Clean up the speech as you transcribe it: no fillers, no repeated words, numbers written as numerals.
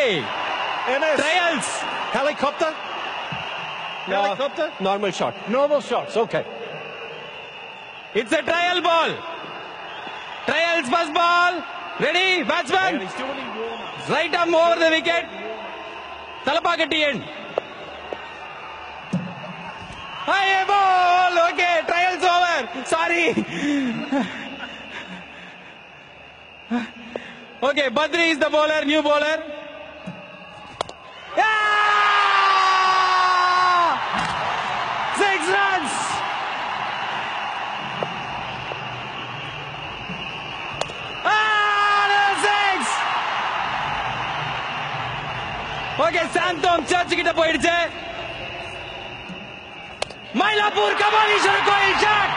Okay. Trials. Helicopter? No, Helicopter? normal shot. Normal shots, okay. It's a trial ball. Trials first ball. Ready, batsman. He's doing it warm-up. Right arm over the wicket. Talapakatti end. High ball. Okay, trials over. Sorry. Okay, Badri is the bowler, new bowler. Yeah! 6 runs. Okay, Santom church கிட்ட போயிடுச்சு. மயிலாப்பூர் கபாலீஸ்வரர் கோயில் shot.